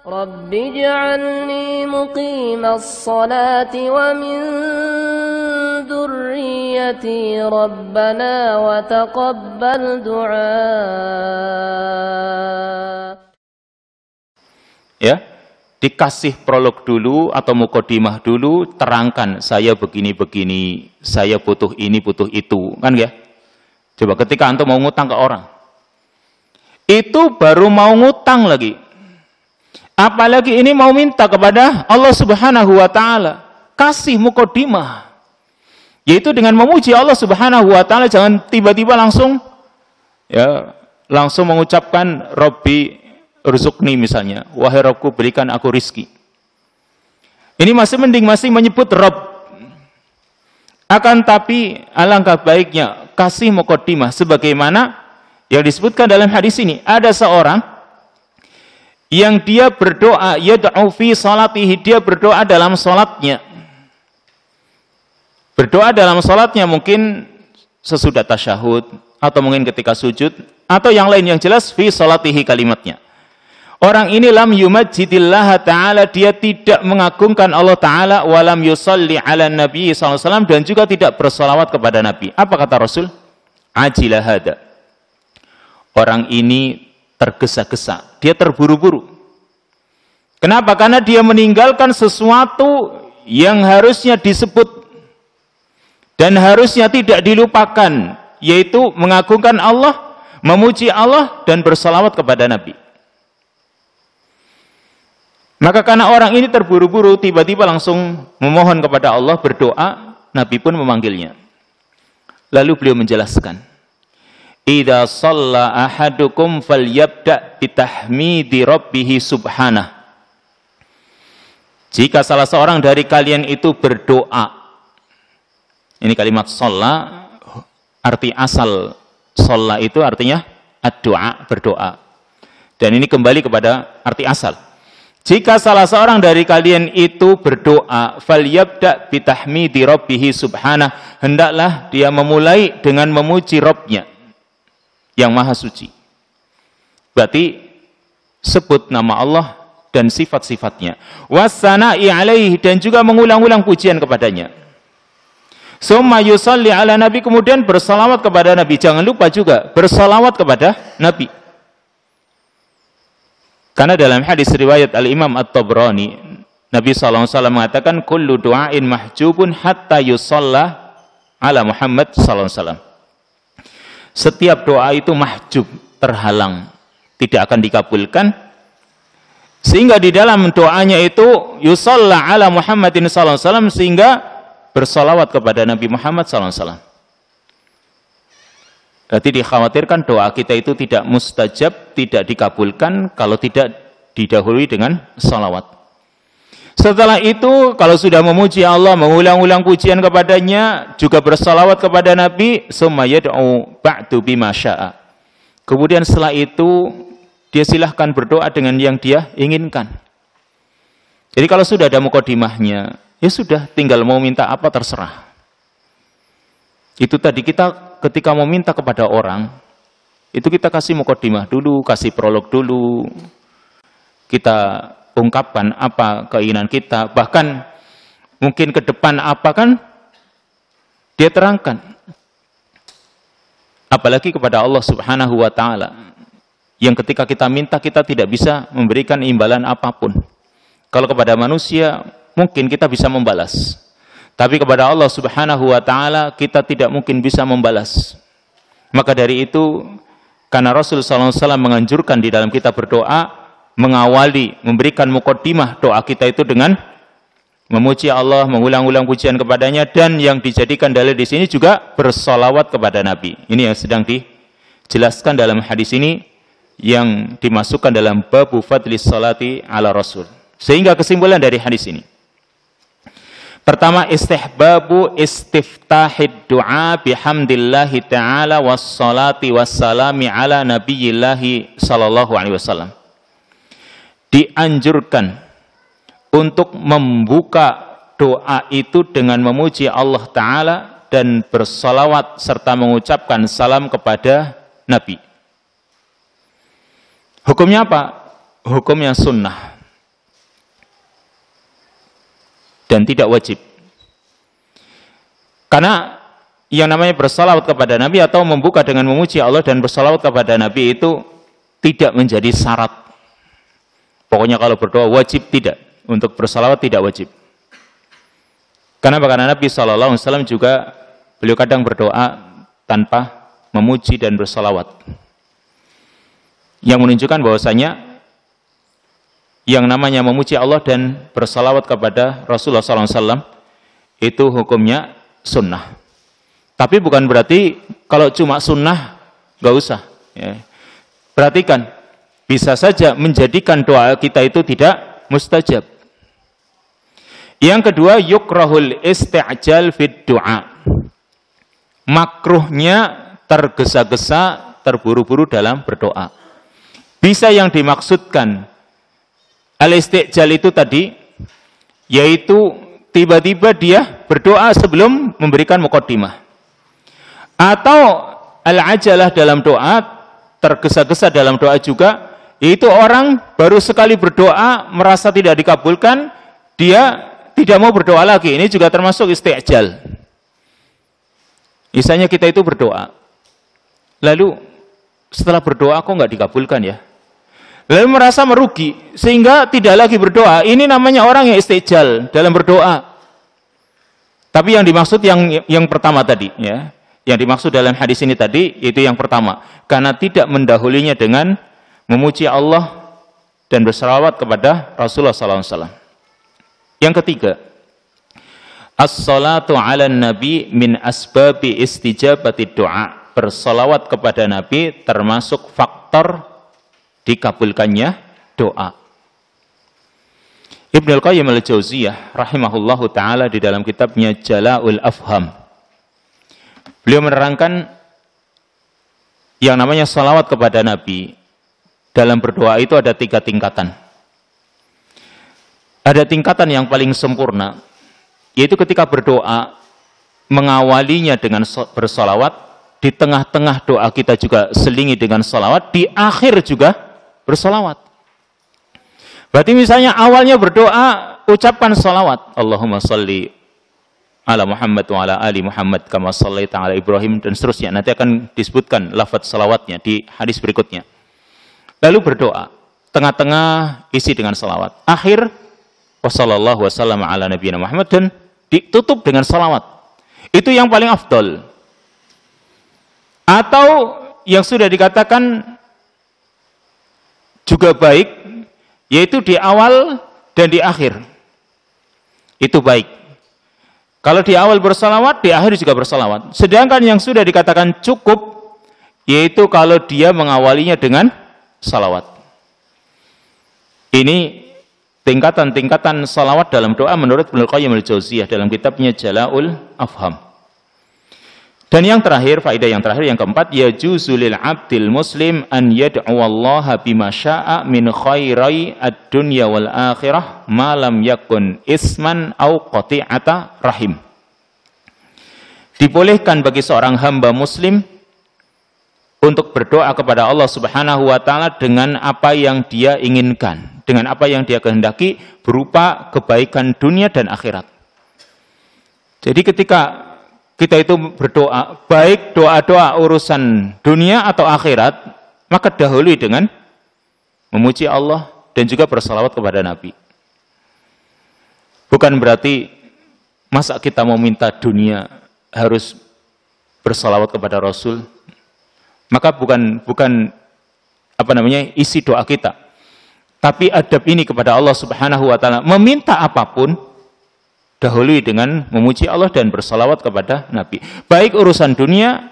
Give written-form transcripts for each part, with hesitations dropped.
رب اجعلني مقيم الصلاة ومن ذريتي ربنا وتقبل دعاء. Ya, dikasih prolog dulu atau mukodimah dulu, terangkan saya begini-begini, saya butuh ini, butuh itu, kan ya? Coba ketika antum mau ngutang ke orang, itu baru mau ngutang lagi. Apalagi ini mau minta kepada Allah Subhanahu wa Ta'ala, kasih mukodimah, yaitu dengan memuji Allah Subhanahu wa Ta'ala. Jangan tiba-tiba langsung mengucapkan Robbi ruzukni misalnya, wahai Robku berikan aku rizki. Ini masih mending, masih menyebut Rob. Akan tapi alangkah baiknya kasih mukodimah, sebagaimana yang disebutkan dalam hadis ini. Ada seorang yang dia berdoa, yad'u fi salatihi, dia berdoa dalam salatnya. Berdoa dalam salatnya mungkin sesudah tasyahud, atau mungkin ketika sujud, atau yang lain, yang jelas fi salatihi kalimatnya. Orang ini lam yumajjidillah ta'ala, dia tidak mengagungkan Allah ta'ala, walam yusalli ala nabi SAW, dan juga tidak bersalawat kepada Nabi. Apa kata Rasul? Ajilah hada. Orang ini tergesa-gesa, dia terburu-buru. Kenapa? Karena dia meninggalkan sesuatu yang harusnya disebut dan harusnya tidak dilupakan, yaitu mengagungkan Allah, memuji Allah, dan bersalawat kepada Nabi. Maka karena orang ini terburu-buru, tiba-tiba langsung memohon kepada Allah, berdoa, Nabi pun memanggilnya. Lalu beliau menjelaskan, idza shalla ahadukum falyabda bitahmidi rabbih subhanah. Jika salah seorang dari kalian itu berdoa, ini kalimat shalla, arti asal shalla itu artinya ad-du'a, berdoa. Dan ini kembali kepada arti asal. Jika salah seorang dari kalian itu berdoa, falyabda bitahmidi rabbih subhanah, hendaklah dia memulai dengan memuji Rabbnya yang maha suci. Berarti sebut nama Allah dan sifat-sifatnya. Wassana'i alaihi, dan juga mengulang-ulang pujian kepadanya. Summa yusalli ala nabi, kemudian bersalawat kepada Nabi. Jangan lupa juga bersalawat kepada Nabi. Karena dalam hadis riwayat Al-Imam At-Tabrani, Nabi SAW mengatakan, kullu du'ain mahjubun hatta yusalla ala Muhammad SAW. Setiap doa itu mahjub, terhalang, tidak akan dikabulkan, sehingga di dalam doanya itu yusalla ala Muhammadin sallallahu alaihi wasallam, sehingga bersalawat kepada Nabi Muhammad sallallahu alaihi wasallam. Berarti dikhawatirkan doa kita itu tidak mustajab, tidak dikabulkan kalau tidak didahului dengan salawat. Setelah itu, kalau sudah memuji Allah, mengulang-ulang pujian kepadanya, juga bersalawat kepada Nabi, summa yad'u ba'du bima sya'a. Kemudian setelah itu, dia silahkan berdoa dengan yang dia inginkan. Jadi kalau sudah ada mukodimahnya, ya sudah, tinggal mau minta apa terserah. Itu tadi, kita ketika mau minta kepada orang, itu kita kasih mukodimah dulu, kasih prolog dulu, kita ungkapkan apa keinginan kita, bahkan mungkin ke depan apa kan dia terangkan. Apalagi kepada Allah Subhanahu wa Ta'ala, yang ketika kita minta, kita tidak bisa memberikan imbalan apapun. Kalau kepada manusia mungkin kita bisa membalas, tapi kepada Allah Subhanahu wa Ta'ala kita tidak mungkin bisa membalas. Maka dari itu, karena Rasul SAW menganjurkan di dalam kita berdoa, mengawali, memberikan mukodimah doa kita itu dengan memuji Allah, mengulang-ulang pujian kepadanya, dan yang dijadikan dalil di sini juga bersolawat kepada Nabi. Ini yang sedang dijelaskan dalam hadis ini, yang dimasukkan dalam babu fadlis salati ala Rasul. Sehingga kesimpulan dari hadis ini, pertama, istihbabu istiftahid du'a bihamdillahi ta'ala wassalati wassalami ala nabiyillahi sallallahu alaihi wasallam. Dianjurkan untuk membuka doa itu dengan memuji Allah Ta'ala dan bersalawat serta mengucapkan salam kepada Nabi. Hukumnya apa? Hukumnya sunnah. dan tidak wajib. Karena yang namanya bersalawat kepada Nabi atau membuka dengan memuji Allah dan bersalawat kepada Nabi itu tidak menjadi syarat. Pokoknya kalau berdoa wajib tidak, untuk bersalawat tidak wajib. Karena Nabi SAW juga beliau kadang berdoa tanpa memuji dan bersalawat. Yang menunjukkan bahwasanya yang namanya memuji Allah dan bersalawat kepada Rasulullah SAW itu hukumnya sunnah. Tapi bukan berarti kalau cuma sunnah nggak usah. Ya. Perhatikan, bisa saja menjadikan doa kita itu tidak mustajab. Yang kedua, yukrahul isti'jal fid du'a. Makruhnya tergesa-gesa, terburu-buru dalam berdoa. Bisa yang dimaksudkan al-isti'jal itu tadi, yaitu tiba-tiba dia berdoa sebelum memberikan muqaddimah. Atau al-ajalah dalam doa, tergesa-gesa dalam doa juga, yaitu orang baru sekali berdoa merasa tidak dikabulkan, dia tidak mau berdoa lagi. Ini juga termasuk isti'jal. Misalnya kita itu berdoa, lalu setelah berdoa kok nggak dikabulkan ya? Lalu merasa merugi sehingga tidak lagi berdoa. Ini namanya orang yang isti'jal dalam berdoa. Tapi yang dimaksud yang pertama tadi, ya, yang dimaksud dalam hadis ini tadi itu yang pertama, karena tidak mendahulunya dengan memuji Allah dan bersalawat kepada Rasulullah SAW. Yang ketiga, as-salatu ala nabi min asbabi istijabati doa. Bersalawat kepada Nabi termasuk faktor dikabulkannya doa. Ibnu Al-Qayyim Al-Jauziyah rahimahullahu ta'ala di dalam kitabnya Jala'ul Afham, beliau menerangkan yang namanya salawat kepada Nabi dalam berdoa itu ada 3 tingkatan. Ada tingkatan yang paling sempurna, yaitu ketika berdoa mengawalinya dengan bersalawat, di tengah-tengah doa kita juga selingi dengan salawat, di akhir juga bersalawat. Berarti misalnya awalnya berdoa ucapkan salawat, Allahumma salli ala Muhammad wa ala ali Muhammad kama sallaita ala Ibrahim, dan seterusnya. Nanti akan disebutkan lafaz salawatnya di hadis berikutnya. Lalu berdoa, tengah-tengah isi dengan salawat, akhir wassallallahu wasallam ala nabiyina Muhammad, dan ditutup dengan salawat. Itu yang paling afdol. Atau yang sudah dikatakan juga baik, yaitu di awal dan di akhir. Itu baik. Kalau di awal bersalawat, di akhir juga bersalawat. Sedangkan yang sudah dikatakan cukup, yaitu kalau dia mengawalinya dengan salawat. Ini tingkatan-tingkatan salawat dalam doa menurut Ibnu Qayyim Al-Jauziyah dalam kitabnya Jala'ul Afham. Dan yang terakhir, faedah yang terakhir, yang keempat, yajuzu lil abdil muslim an yad'uwallaha bima sya'a min khairai ad-dunya wal akhirah ma lam yakun isman au qati'ata rahim. Dibolehkan bagi seorang hamba muslim untuk berdoa kepada Allah Subhanahu wa taala dengan apa yang dia inginkan, dengan apa yang dia kehendaki berupa kebaikan dunia dan akhirat. Jadi ketika kita itu berdoa, baik doa-doa urusan dunia atau akhirat, maka dahului dengan memuji Allah dan juga bersalawat kepada Nabi. Bukan berarti masa kita mau minta dunia harus bersalawat kepada Rasul, maka bukan isi doa kita. Tapi adab ini kepada Allah Subhanahu wa taala, meminta apapun dahului dengan memuji Allah dan bersalawat kepada Nabi, baik urusan dunia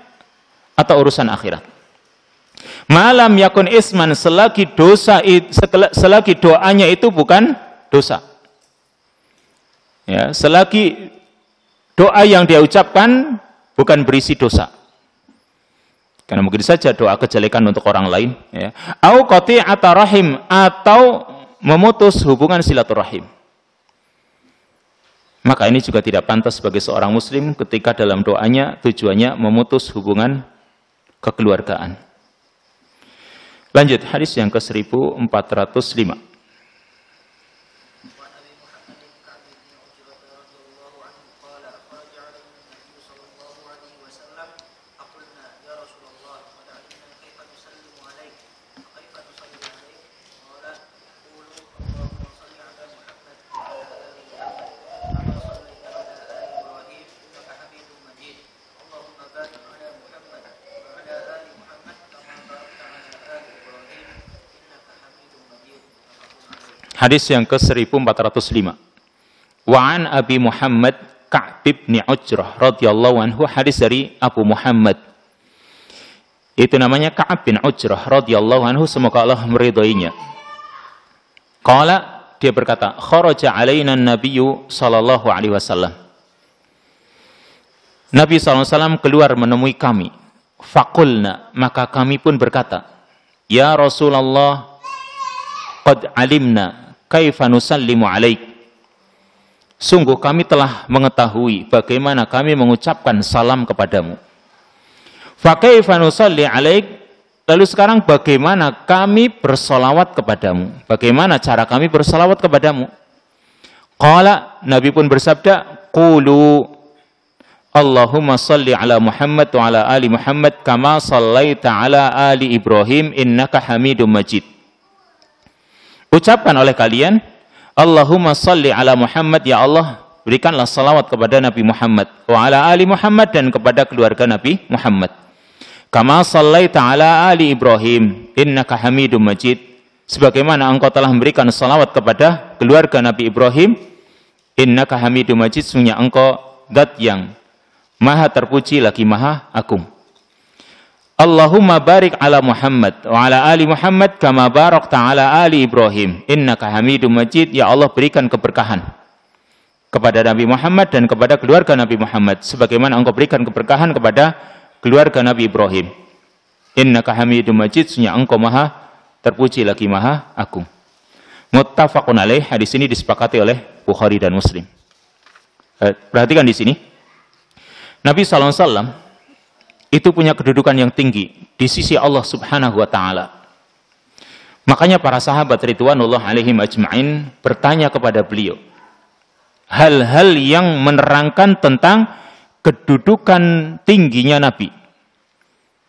atau urusan akhirat. Malam yakun isman, selagi doanya itu bukan dosa. Ya, selagi doa yang dia ucapkan bukan berisi dosa. Karena mungkin saja doa kejelekan untuk orang lain, ya. Au qati'ata rahim, atau memutus hubungan silaturahim. Maka ini juga tidak pantas bagi seorang muslim ketika dalam doanya tujuannya memutus hubungan kekeluargaan. Lanjut, hadis yang ke-1405. Hadis yang ke-1405. Wa an Abi Muhammad Ka'b bin Ujrah radhiyallahu anhu, hadis dari Abu Muhammad. Itu namanya Ka'b bin Ujrah radhiyallahu anhu, semoga Allah meridhoinya. Qala, dia berkata, kharaja alaina an-nabiyyu sallallahu alaihi wasallam. Nabi sallallahu alaihi wasallam keluar menemui kami. Faqulna, maka kami pun berkata, ya Rasulullah, qad alimna kaifa nusallimu alaik. Sungguh kami telah mengetahui bagaimana kami mengucapkan salam kepadamu. Fa kaifa nusalli alaik, lalu sekarang bagaimana kami bersolawat kepadamu? Bagaimana cara kami bersolawat kepadamu? Qala, Nabi pun bersabda, qulu Allahumma salli ala Muhammad wa ala ali Muhammad kama sallaita ala ali Ibrahim innaka Hamidum Majid. Ucapkan oleh kalian, Allahumma salli ala Muhammad, ya Allah, berikanlah salawat kepada Nabi Muhammad wa ala ali Muhammad, dan kepada keluarga Nabi Muhammad. Kama sallaita ala ali Ibrahim innaka Hamidum Majid, sebagaimana engkau telah memberikan salawat kepada keluarga Nabi Ibrahim, innaka Hamidum Majid, sungguhnya engkau zat yang Maha terpuji lagi Maha agung. Allahumma barik ala Muhammad wa ala ali Muhammad kama barakta ala ali Ibrahim innaka Hamidum Majid, ya Allah, berikan keberkahan kepada Nabi Muhammad dan kepada keluarga Nabi Muhammad sebagaimana engkau berikan keberkahan kepada keluarga Nabi Ibrahim. Innaka Hamidum Majid, sesungguhnya engkau Maha terpuji lagi Maha agung. Muttafaqun alaih, hadis ini disepakati oleh Bukhari dan Muslim. Perhatikan di sini, Nabi SAW itu punya kedudukan yang tinggi di sisi Allah Subhanahu wa Ta'ala. Makanya para sahabat ridwanullah alaihim ajma'in bertanya kepada beliau hal-hal yang menerangkan tentang kedudukan tingginya Nabi.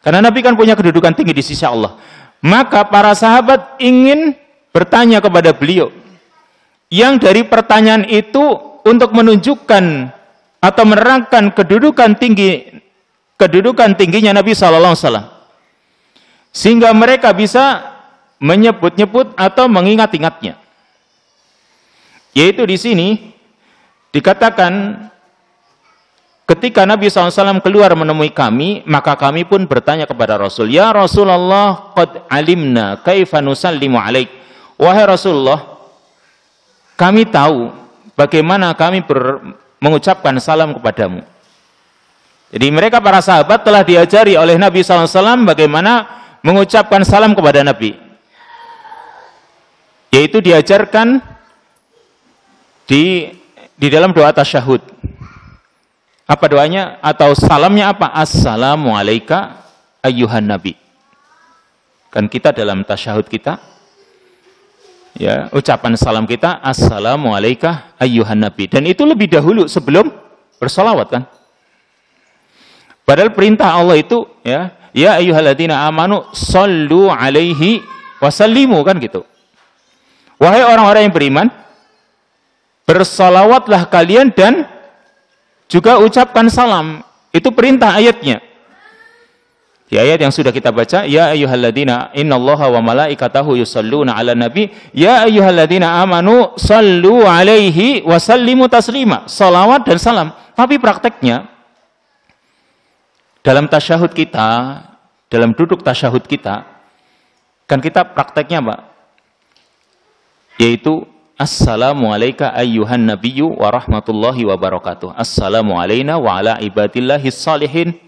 Karena Nabi kan punya kedudukan tinggi di sisi Allah. Maka para sahabat ingin bertanya kepada beliau yang dari pertanyaan itu untuk menunjukkan atau menerangkan kedudukan tingginya Nabi Sallallahu Alaihi Wasallam, sehingga mereka bisa menyebut-nyebut atau mengingat-ingatnya. Yaitu di sini dikatakan ketika Nabi SAW keluar menemui kami, maka kami pun bertanya kepada Rasul, ya Rasulullah, qad alimna kaifa nusallimu alaik. Wahai Rasulullah, kami tahu bagaimana kami mengucapkan salam kepadamu. Jadi mereka para sahabat telah diajari oleh Nabi SAW bagaimana mengucapkan salam kepada Nabi. Yaitu diajarkan di dalam doa tasyahud. Apa doanya atau salamnya apa? Assalamu alayka ayyuhan nabi. Kan kita dalam tasyahud kita, ya, ucapan salam kita assalamu alayka ayyuhan nabi, dan itu lebih dahulu sebelum bersalawat kan. Padahal perintah Allah itu ya ayyuhalladzina amanu sallu alaihi wasallimu, kan gitu. Wahai orang-orang yang beriman, bersalawatlah kalian dan juga ucapkan salam. Itu perintah ayatnya. Di ayat yang sudah kita baca, ya ayyuhalladzina innallaha wa malaikatahu yusalluna 'alan nabi ya ayyuhalladzina amanu sallu 'alaihi wa sallimu taslima. Salawat dan salam. Tapi prakteknya dalam tasyahud kita, dalam duduk tasyahud kita, kan kita prakteknya Pak, yaitu assalamu alayka ayyuhan nabiyyu wa rahmatullahi wa barakatuh. Assalamu alayna wa ala ibadillahis salihin.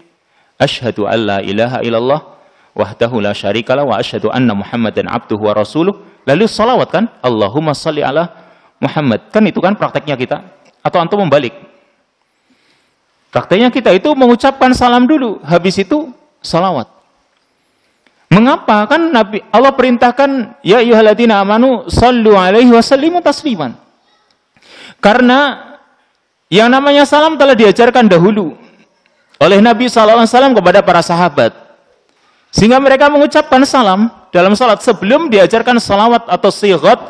Asyhadu an la ilaha illallah wahdahu la syarikalah wa asyhadu anna Muhammadan abduhu wa rasuluh. Lalu salawat kan? Allahumma salli ala Muhammad. Kan itu kan prakteknya kita. Atau antum membalik. Prakteknya kita itu mengucapkan salam dulu, habis itu salawat. Mengapa? Kan Nabi Allah perintahkan ya ayyuhalladzina amanu sallu alaihi wa sallimu tasliman. Karena yang namanya salam telah diajarkan dahulu oleh Nabi SAW kepada para sahabat, sehingga mereka mengucapkan salam dalam salat sebelum diajarkan salawat atau sighat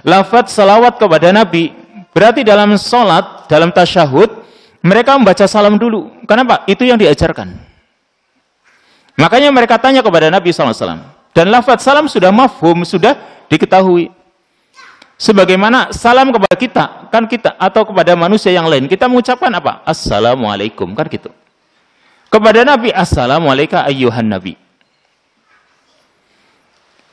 lafaz salawat kepada Nabi. Berarti dalam salat, dalam tasyahud, mereka membaca salam dulu. Kenapa? Itu yang diajarkan. Makanya mereka tanya kepada Nabi SAW. Dan lafaz salam sudah mafhum, sudah diketahui. Sebagaimana salam kepada kita, kan kita atau kepada manusia yang lain, kita mengucapkan apa? Assalamualaikum, kan gitu. Kepada Nabi, Assalamualaikum ayyuhan Nabi.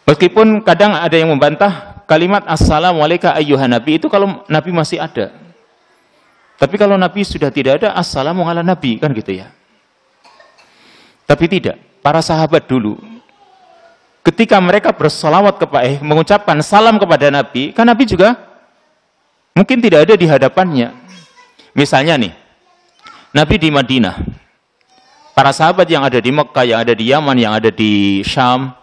Meskipun kadang ada yang membantah kalimat Assalamualaikum ayyuhan Nabi itu kalau Nabi masih ada. Tapi kalau Nabi sudah tidak ada, Assalamu ala Nabi, kan gitu ya. Tapi tidak, para sahabat dulu ketika mereka bersolawat kepada mengucapkan salam kepada Nabi, kan Nabi juga mungkin tidak ada di hadapannya. Misalnya nih, Nabi di Madinah, para sahabat yang ada di Mekah, yang ada di Yaman, yang ada di Syam,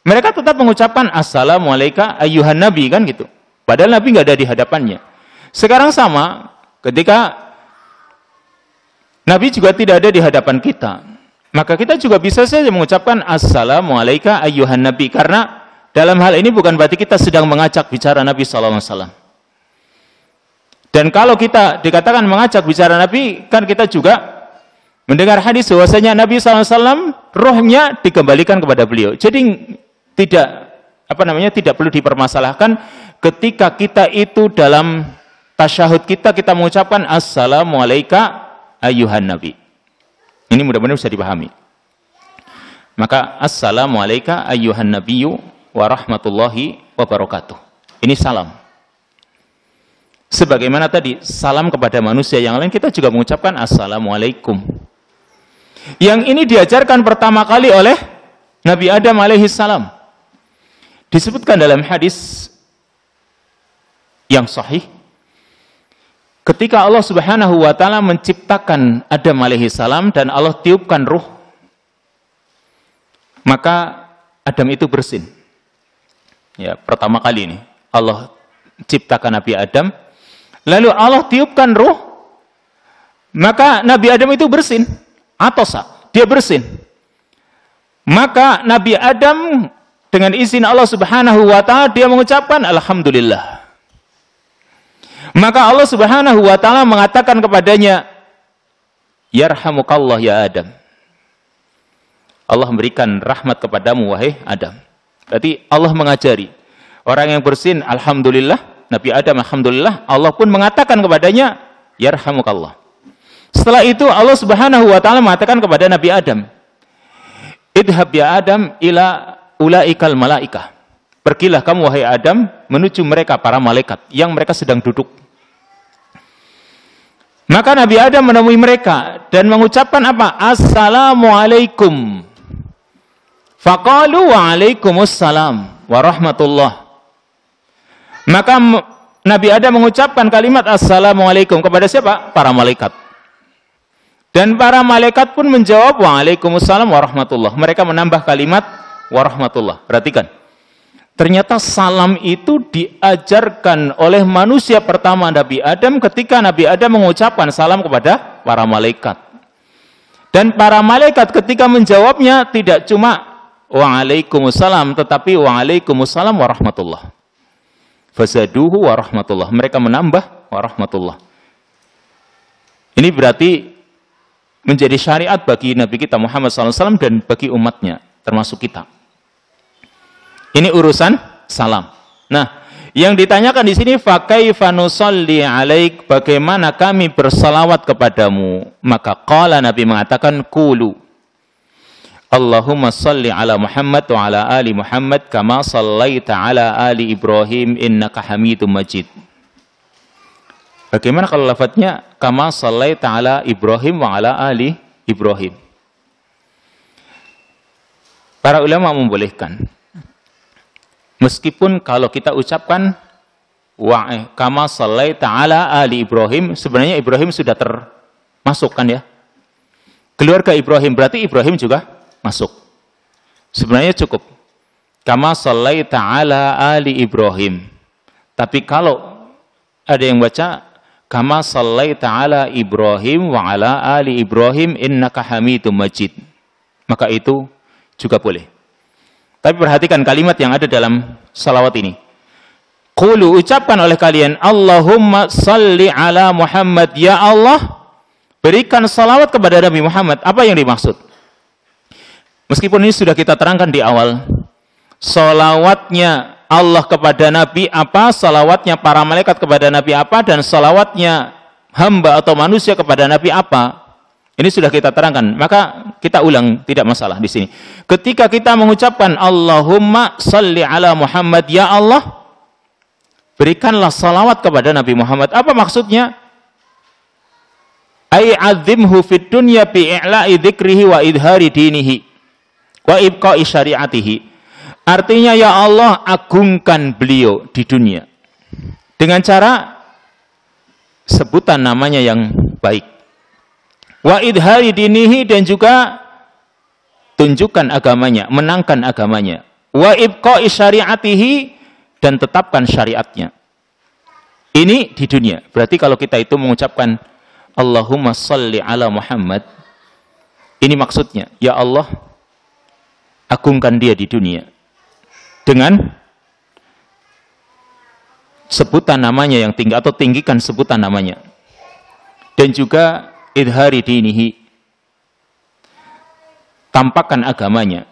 mereka tetap mengucapkan Assalamualaikum ayyuhan Nabi, kan gitu. Padahal Nabi nggak ada di hadapannya. Sekarang sama, ketika Nabi juga tidak ada di hadapan kita, maka kita juga bisa saja mengucapkan Assalamualaikum ayyuhan Nabi, karena dalam hal ini bukan berarti kita sedang mengajak bicara Nabi SAW. Dan kalau kita dikatakan mengajak bicara Nabi, kan kita juga mendengar hadis bahwasanya Nabi SAW rohnya dikembalikan kepada beliau. Jadi tidak perlu dipermasalahkan ketika kita itu dalam tasyahud kita mengucapkan Assalamualaikum ayyuhan Nabi. Ini mudah-mudahan bisa dipahami. Maka Assalamualaikum ayyuhan nabiyyu wa rahmatullahi wa barakatuh. Ini salam. Sebagaimana tadi salam kepada manusia yang lain, kita juga mengucapkan Assalamualaikum. Yang ini diajarkan pertama kali oleh Nabi Adam alaihi salam. Disebutkan dalam hadis yang sahih, ketika Allah Subhanahu wa taala menciptakan Adam alaihi salam dan Allah tiupkan ruh, maka Adam itu bersin. Ya, pertama kali ini Allah ciptakan Nabi Adam, lalu Allah tiupkan ruh, maka Nabi Adam itu bersin, atosa, dia bersin. Maka Nabi Adam dengan izin Allah Subhanahu wa taala dia mengucapkan alhamdulillah. Maka Allah Subhanahu wa taala mengatakan kepadanya, yarhamukallah ya Adam. Allah memberikan rahmat kepadamu wahai Adam. Berarti Allah mengajari orang yang bersin alhamdulillah, Nabi Adam alhamdulillah, Allah pun mengatakan kepadanya yarhamukallah. Setelah itu Allah Subhanahu wa taala mengatakan kepada Nabi Adam, idhab ya Adam ila ulaikal malaikah. Pergilah kamu wahai Adam menuju mereka para malaikat yang mereka sedang duduk. Maka Nabi Adam menemui mereka dan mengucapkan apa? Assalamualaikum. Faqalu waalaikumsalam warahmatullah. Maka Nabi Adam mengucapkan kalimat Assalamualaikum kepada siapa? Para malaikat. Dan para malaikat pun menjawab waalaikumsalam warahmatullah. Mereka menambah kalimat warahmatullah. Perhatikan. Ternyata salam itu diajarkan oleh manusia pertama Nabi Adam ketika Nabi Adam mengucapkan salam kepada para malaikat. Dan para malaikat ketika menjawabnya tidak cuma waalaikumsalam, tetapi waalaikumsalam warahmatullah. Fazaduhu warahmatullah. Mereka menambah warahmatullah. Ini berarti menjadi syariat bagi Nabi kita Muhammad SAW dan bagi umatnya, termasuk kita. Ini urusan salam. Nah, yang ditanyakan di sini fakaifa nusalli alaik, bagaimana kami bersalawat kepadamu? Maka qala, Nabi mengatakan qulu Allahumma salli ala Muhammad wa ala ali Muhammad kama sallaita ala ali Ibrahim innaka Hamidum Majid. Bagaimana kalau lafadznya kama sallaita ala Ibrahim wa ala ali Ibrahim? Para ulama membolehkan. Meskipun kalau kita ucapkan kama sallaita ala ali Ibrahim, sebenarnya Ibrahim sudah termasuk kan ya. Keluarga Ibrahim, berarti Ibrahim juga masuk. Sebenarnya cukup. Kama sallaita ala ali Ibrahim. Tapi kalau ada yang baca kama sallaita ala Ibrahim wa ala ali Ibrahim innaka Hamidum Majid, maka itu juga boleh. Tapi perhatikan kalimat yang ada dalam salawat ini. Qulu, ucapkan oleh kalian, Allahumma salli ala Muhammad. Ya Allah, berikan salawat kepada Nabi Muhammad. Apa yang dimaksud? Meskipun ini sudah kita terangkan di awal, salawatnya Allah kepada Nabi apa, salawatnya para malaikat kepada Nabi apa, dan salawatnya hamba atau manusia kepada Nabi apa. Ini sudah kita terangkan, maka kita ulang, tidak masalah di sini. Ketika kita mengucapkan Allahumma salli ala Muhammad, ya Allah, berikanlah salawat kepada Nabi Muhammad. Apa maksudnya? Ai adzimhu fid dunya bi i'la'i dzikrihi wa idhari dinihi wa ibqa'i syari'atihi. Artinya, ya Allah, agungkan beliau di dunia dengan cara sebutan namanya yang baik. Wa idhari dinihi, dan juga tunjukkan agamanya, menangkan agamanya. Wa ibqa'i syari'atihi, dan tetapkan syariatnya. Ini di dunia. Berarti kalau kita itu mengucapkan Allahumma salli ala Muhammad, ini maksudnya, ya Allah, agungkan dia di dunia dengan sebutan namanya yang tinggi, atau tinggikan sebutan namanya, dan juga idhari dinihi, tampakkan agamanya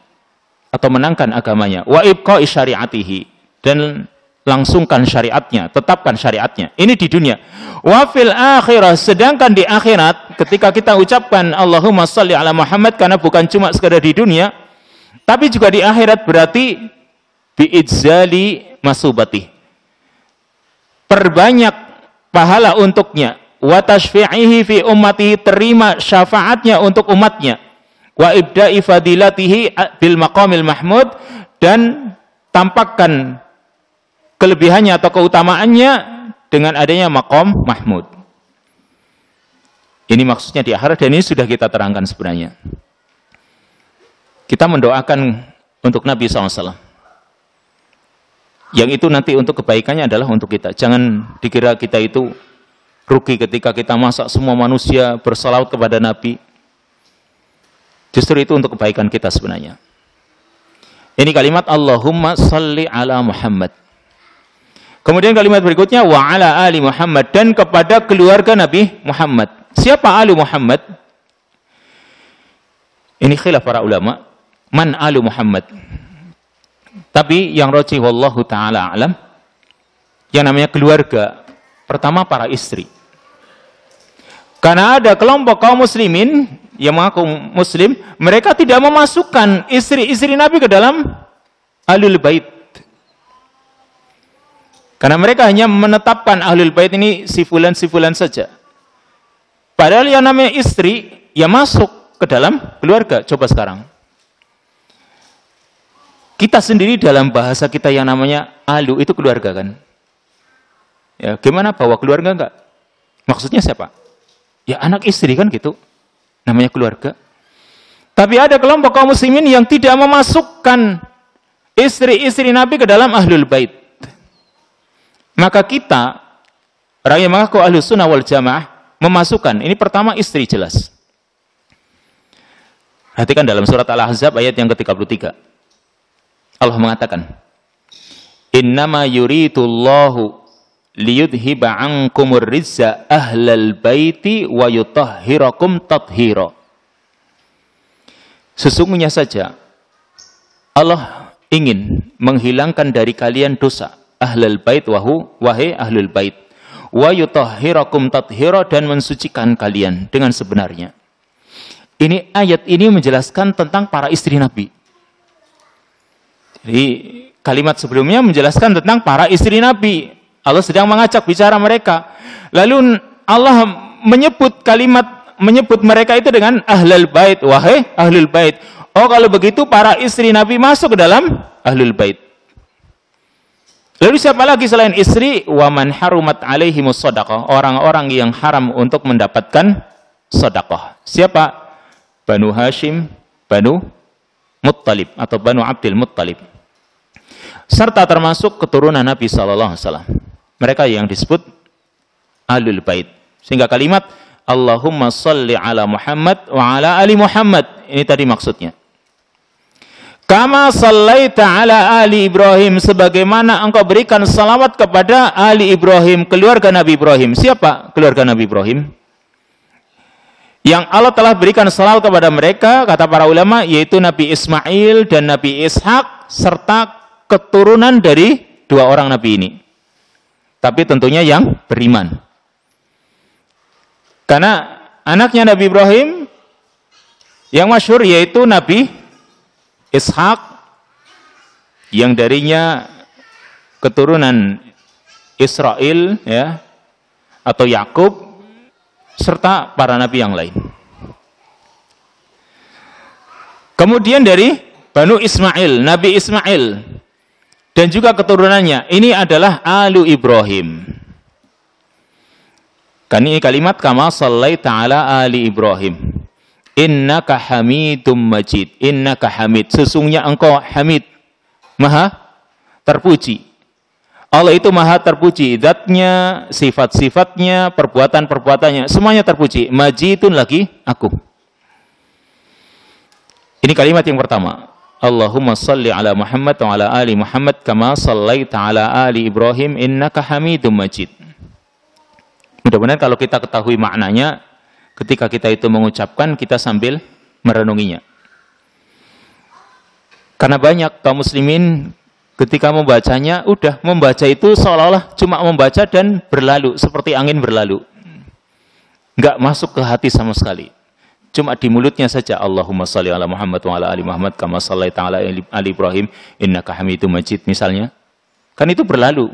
atau menangkan agamanya, wa ibqa'i syari'atihi, dan langsungkan syariatnya, tetapkan syariatnya. Ini di dunia. Wa fil akhirah, sedangkan di akhirat ketika kita ucapkan Allahumma salli ala Muhammad, karena bukan cuma sekadar di dunia, tapi juga di akhirat, berarti bi'idzali masubati, perbanyak pahala untuknya, wa tashfi'ihi fi ummatihi, terima syafaatnya untuk umatnya, wa ibda'i fadilatihi bil maqamil mahmud, dan tampakkan kelebihannya atau keutamaannya dengan adanya maqam mahmud. Ini maksudnya di akhirat, dan ini sudah kita terangkan sebenarnya. Kita mendoakan untuk Nabi SAW. Yang itu nanti untuk kebaikannya adalah untuk kita. Jangan dikira kita itu rugi ketika kita masak semua manusia bersalawat kepada Nabi. Justru itu untuk kebaikan kita sebenarnya. Ini kalimat Allahumma salli ala Muhammad. Kemudian kalimat berikutnya wa ala ali Muhammad, dan kepada keluarga Nabi Muhammad. Siapa ali Muhammad? Ini khilaf para ulama. Man ali Muhammad? Tapi yang rajih wallahu taala alam, yang namanya keluarga, pertama para istri. Karena ada kelompok kaum muslimin yang mengaku muslim, mereka tidak memasukkan istri-istri Nabi ke dalam ahlul bait. Karena mereka hanya menetapkan ahlul bait ini si fulan saja. Padahal yang namanya istri ya masuk ke dalam keluarga. Coba sekarang. Kita sendiri dalam bahasa kita yang namanya alu itu keluarga kan? Ya, gimana bawa keluarga enggak? Maksudnya siapa? Ya anak istri kan gitu. Namanya keluarga. Tapi ada kelompok kaum muslimin yang tidak memasukkan istri-istri Nabi ke dalam ahlul bait. Maka kita, orang yang mengaku ahlus sunnah wal jamaah, memasukkan. Ini pertama istri jelas. Perhatikan dalam surat Al-Ahzab ayat yang ke-33. Allah mengatakan, Innama yuridullahu liyudhiba ankumur rizza ahlal baiti wa yutahhirakum tathhira. Sesungguhnya saja Allah ingin menghilangkan dari kalian dosa ahlal bait wahai ahlul bait, wa yutahhirakum tathhira, dan mensucikan kalian dengan sebenarnya. Ini ayat ini menjelaskan tentang para istri Nabi. Jadi kalimat sebelumnya menjelaskan tentang para istri Nabi. Allah sedang mengajak bicara mereka. Lalu Allah menyebut mereka itu dengan ahlul bait, wahai ahlul bait. Oh, kalau begitu para istri Nabi masuk ke dalam ahlul bait. Lalu siapa lagi selain istri? Wa man harumat alaihimus shadaqah, orang-orang yang haram untuk mendapatkan sedekah. Siapa? Banu Hashim, Banu Muttalib atau Banu Abdul Muttalib. Serta termasuk keturunan Nabi sallallahu alaihi wasallam. Mereka yang disebut ahlul bait. Sehingga kalimat Allahumma salli ala Muhammad wa ala ali Muhammad, ini tadi maksudnya. Kama sallaita ala ali Ibrahim, sebagaimana engkau berikan salawat kepada ali Ibrahim, keluarga Nabi Ibrahim. Siapa keluarga Nabi Ibrahim? Yang Allah telah berikan salawat kepada mereka, kata para ulama, yaitu Nabi Ismail dan Nabi Ishak, serta keturunan dari dua orang nabi ini. Tapi tentunya yang beriman. Karena anaknya Nabi Ibrahim yang masyhur yaitu Nabi Ishak, yang darinya keturunan Israel ya, atau Yakub, serta para nabi yang lain. Kemudian dari Banu Ismail, Nabi Ismail dan juga keturunannya, ini adalah Alu Ibrahim. Kan ini kalimat kama sallaita ala ali Ibrahim. Innaka hamidum majid. Innaka hamid. Sesungguhnya engkau hamid. Maha terpuji. Allah itu maha terpuji. Zatnya, sifat-sifatnya, perbuatan-perbuatannya. Semuanya terpuji. Majidun lagi aku. Ini kalimat yang pertama. Allahumma salli ala Muhammad wa ala ali Muhammad kama sallaita ala ali Ibrahim innaka hamidum majid. Mudah-mudahan kalau kita ketahui maknanya, ketika kita itu mengucapkan, kita sambil merenunginya. Karena banyak kaum muslimin ketika membacanya, udah membaca itu seolah-olah cuma membaca dan berlalu, seperti angin berlalu. Nggak masuk ke hati sama sekali. Cuma di mulutnya saja, Allahumma shalli ala Muhammad wa ala ali Muhammad kama shallaita ala ali Ibrahim innaka Hamidum Majid misalnya. Kan itu berlalu.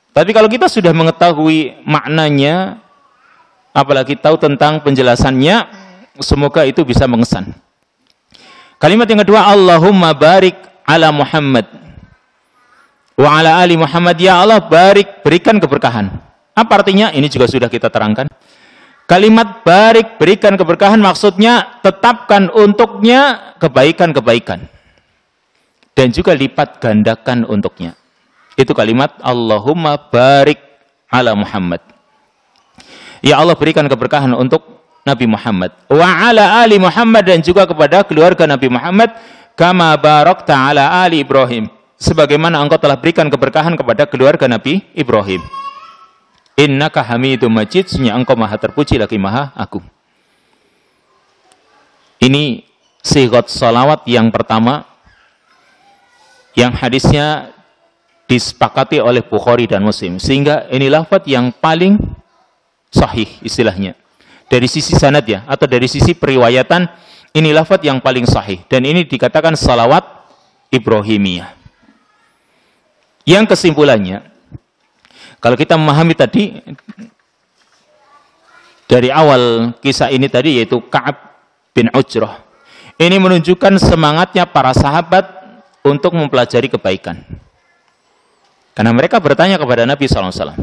Tapi kalau kita sudah mengetahui maknanya, apalagi tahu tentang penjelasannya, semoga itu bisa mengesan. Kalimat yang kedua, Allahumma barik ala Muhammad wa ala ali Muhammad. Ya Allah, berikan keberkahan. Apa artinya? Ini juga sudah kita terangkan. Kalimat barik, berikan keberkahan, maksudnya tetapkan untuknya kebaikan-kebaikan. Dan juga lipat gandakan untuknya. Itu kalimat Allahumma barik ala Muhammad. Ya Allah, berikan keberkahan untuk Nabi Muhammad. Wa ala ali Muhammad, dan juga kepada keluarga Nabi Muhammad. Kama barakta ala ali Ibrahim. Sebagaimana engkau telah berikan keberkahan kepada keluarga Nabi Ibrahim. Innaka Hamidum Majid, sesungguhnya engkau maha terpuji lagi maha agung. Ini sighat salawat yang pertama, yang hadisnya disepakati oleh Bukhari dan Muslim, sehingga ini lafaz yang paling sahih istilahnya dari sisi sanad ya, atau dari sisi periwayatan, ini lafaz yang paling sahih, dan ini dikatakan salawat Ibrahimiyah. Yang kesimpulannya, kalau kita memahami tadi dari awal kisah ini tadi, yaitu Ka'ab bin Ujrah, ini menunjukkan semangatnya para sahabat untuk mempelajari kebaikan. Karena mereka bertanya kepada Nabi SAW.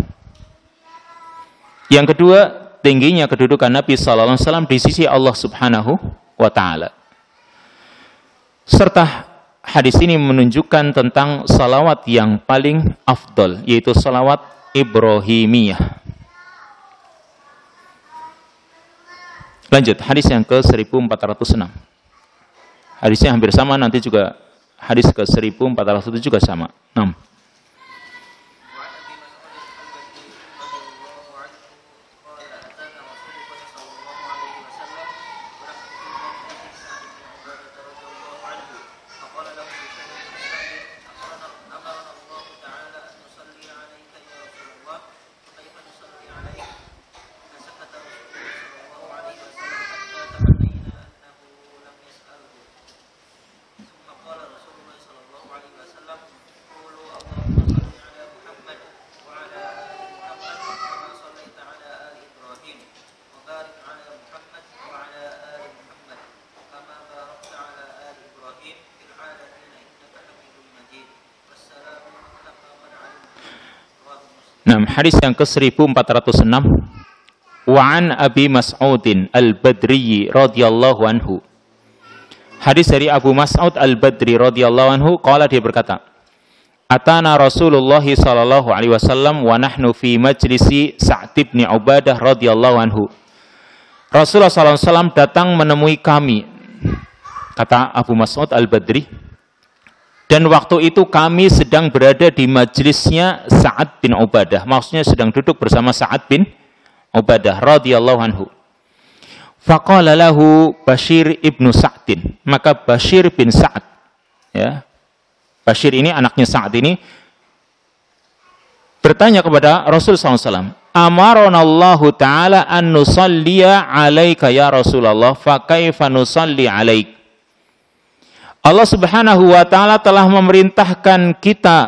Yang kedua, tingginya kedudukan Nabi SAW di sisi Allah Subhanahu wa Ta'ala. Serta hadis ini menunjukkan tentang salawat yang paling afdol, yaitu salawat Ibrahimiyah. Lanjut, hadis yang ke 1406. Hadisnya hampir sama, nanti juga hadis ke 1407 juga sama. 6. Hadis yang ke-1406, wa an Abi Mas'udin Al-Badri radhiyallahu anhu. Hadis dari Abu Mas'ud Al-Badri radhiyallahu anhu, qala, dia berkata, atana Rasulullah sallallahu alaihi wasallam wa nahnu fi majlisi Sa'd bin Ubadah radhiyallahu anhu. Rasulullah sallallahu alaihi wasallam datang menemui kami, kata Abu Mas'ud Al-Badri, dan waktu itu kami sedang berada di majlisnya Sa'ad bin Ubadah. Maksudnya sedang duduk bersama Sa'ad bin Ubadah radhiyallahu anhu. Faqala lahu Bashir ibnu Sa'din. Maka Bashir bin Sa'ad, ya, Bashir ini anaknya Sa'ad ini, bertanya kepada Rasul SAW, Amaronallahu ta'ala an nusalliya alaika ya Rasulullah, fa kaifa nusalli alaik. Allah Subhanahu wa ta'ala telah memerintahkan kita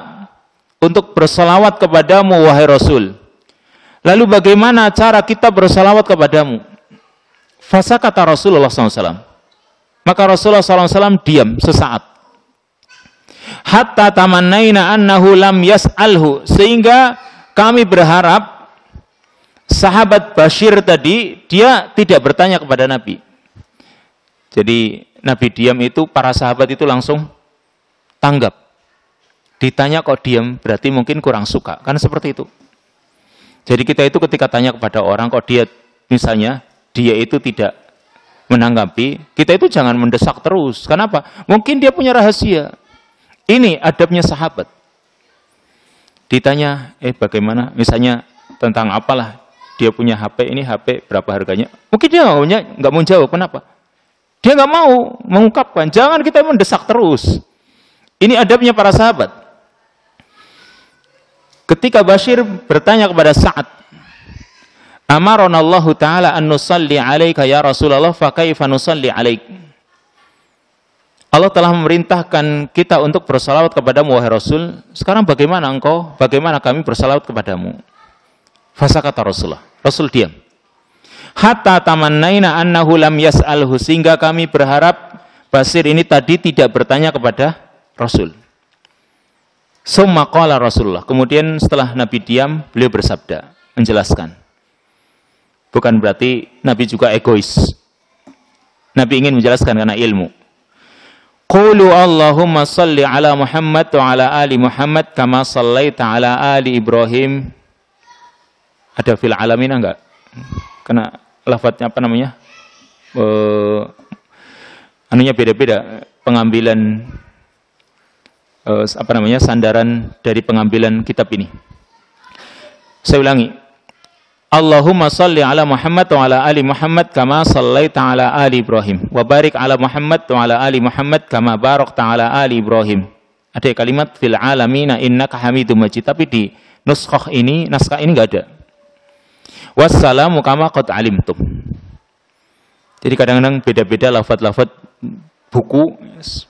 untuk bersalawat kepadamu wahai Rasul. Lalu bagaimana cara kita bersalawat kepadamu? Fasa kata Rasulullah SAW. Maka Rasulullah SAW diam sesaat. Hatta tamannaina annahu lam yas'alhu. Sehingga kami berharap sahabat Bashir tadi, dia tidak bertanya kepada Nabi. Jadi Nabi diam itu, para sahabat itu langsung tanggap. Ditanya kok diam, berarti mungkin kurang suka. Kan seperti itu. Jadi kita itu ketika tanya kepada orang, kok dia misalnya, dia itu tidak menanggapi, kita itu jangan mendesak terus. Kenapa? Mungkin dia punya rahasia. Ini adabnya sahabat. Ditanya, bagaimana? Misalnya tentang apalah, dia punya HP, ini HP berapa harganya? Mungkin dia nggak mau jawab. Kenapa? Dia nggak mau mengungkapkan. Jangan kita mendesak terus. Ini adabnya para sahabat. Ketika Bashir bertanya kepada Sa'ad, Amaronallahu ta'ala an nusalli alaika ya Rasulullah, fa kaifa nusalli alaik. Allah telah memerintahkan kita untuk bersalawat kepadamu wahai Rasul. Sekarang bagaimana engkau? Bagaimana kami bersalawat kepadamu? Fasa kata Rasulullah. Rasul diam. Hatta tamannaina annahu lam yas'alhu, sehingga kami berharap Bashir ini tadi tidak bertanya kepada Rasul. Summa qala Rasulullah. Kemudian setelah Nabi diam, beliau bersabda, menjelaskan. Bukan berarti Nabi juga egois. Nabi ingin menjelaskan karena ilmu. Qulu Allahumma salli ala Muhammad wa ala ali Muhammad kama sallaita ala ali Ibrahim. Ada fil alamina enggak? Karena lafadznya apa namanya? Anunya beda-beda pengambilan sandaran dari pengambilan kitab ini. Saya ulangi. Allahumma salli ala Muhammad wa ala ali Muhammad kama sallaita ala ali Ibrahim wa barik ala Muhammad wa ala ali Muhammad kama barakta ala ali Ibrahim. Ada kalimat fil alamina innaka Hamidum Majid, tapi di naskah ini enggak ada. Wassalamu kama qad alimtum. Jadi kadang-kadang beda-beda lafaz-lafaz buku,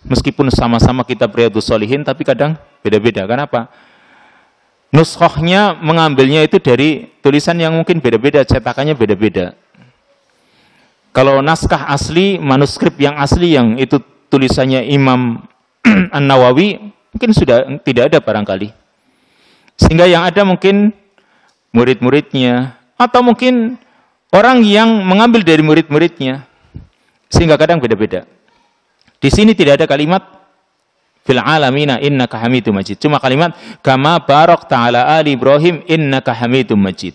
meskipun sama-sama kitab Riyadhus Shalihin, tapi kadang beda-beda. Kenapa? Nuskhahnya mengambilnya itu dari tulisan yang mungkin beda-beda, cetakannya beda-beda. Kalau naskah asli, manuskrip yang asli yang itu tulisannya Imam An-Nawawi, mungkin sudah tidak ada barangkali. Sehingga yang ada mungkin murid-muridnya, atau mungkin orang yang mengambil dari murid-muridnya. Sehingga kadang beda-beda. Di sini tidak ada kalimat fil alamina innaka Hamidum Majid. Cuma kalimat kama barakta ala ali Ibrahim innaka Hamidum Majid.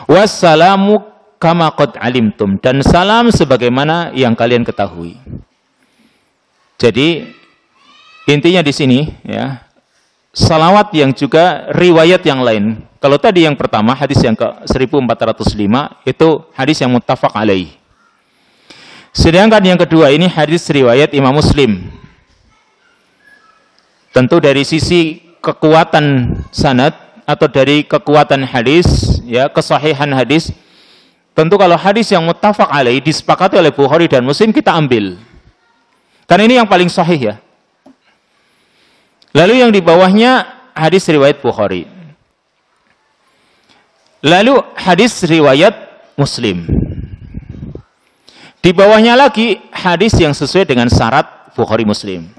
Wassalamu kama qad alimtum, dan salam sebagaimana yang kalian ketahui. Jadi intinya di sini ya, salawat yang juga riwayat yang lain. Kalau tadi yang pertama hadis yang ke 1405 itu hadis yang muttafaq alaih. Sedangkan yang kedua ini hadis riwayat Imam Muslim. Tentu dari sisi kekuatan sanad atau dari kekuatan hadis, ya, kesahihan hadis. Tentu kalau hadis yang muttafaq alaih disepakati oleh Bukhari dan Muslim, kita ambil. Karena ini yang paling sahih ya. Lalu yang di bawahnya hadis riwayat Bukhari. Lalu hadis riwayat Muslim. Di bawahnya lagi hadis yang sesuai dengan syarat Bukhari Muslim.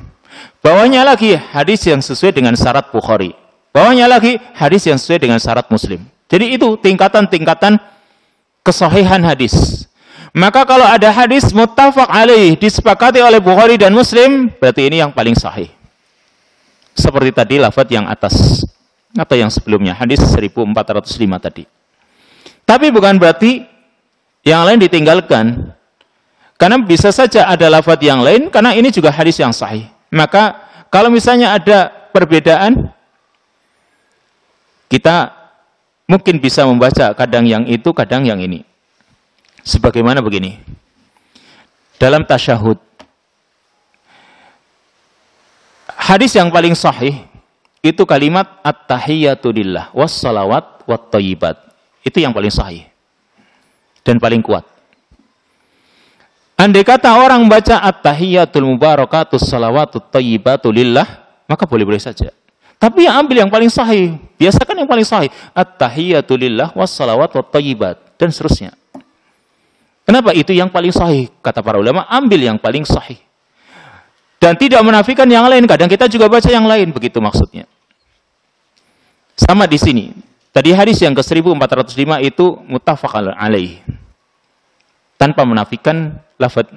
Bawahnya lagi hadis yang sesuai dengan syarat Bukhari. Bawahnya lagi hadis yang sesuai dengan syarat Muslim. Jadi itu tingkatan-tingkatan kesahihan hadis. Maka kalau ada hadis muttafaq alaih disepakati oleh Bukhari dan Muslim, berarti ini yang paling sahih. Seperti tadi lafaz yang atas atau yang sebelumnya, hadis 1405 tadi. Tapi bukan berarti yang lain ditinggalkan. Karena bisa saja ada lafaz yang lain, karena ini juga hadis yang sahih. Maka kalau misalnya ada perbedaan, kita mungkin bisa membaca kadang yang itu, kadang yang ini. Sebagaimana begini. Dalam tasyahud, hadis yang paling sahih itu kalimat at-tahiyatu lillah wassalawat wattayyibat. Itu yang paling sahih dan paling kuat. Andai kata orang baca at-tahiyatul mubarakatus salawatut thayyibatu lillah, maka boleh-boleh saja. Tapi ambil yang paling sahih. Biasakan yang paling sahih. At-tahiyatu lillah wassalawatut thayyibat dan seterusnya. Kenapa itu yang paling sahih? Kata para ulama, ambil yang paling sahih. Dan tidak menafikan yang lain. Kadang kita juga baca yang lain, begitu maksudnya. Sama di sini. Tadi hadis yang ke-1405 itu muttafaq alaih. Tanpa menafikan lafaz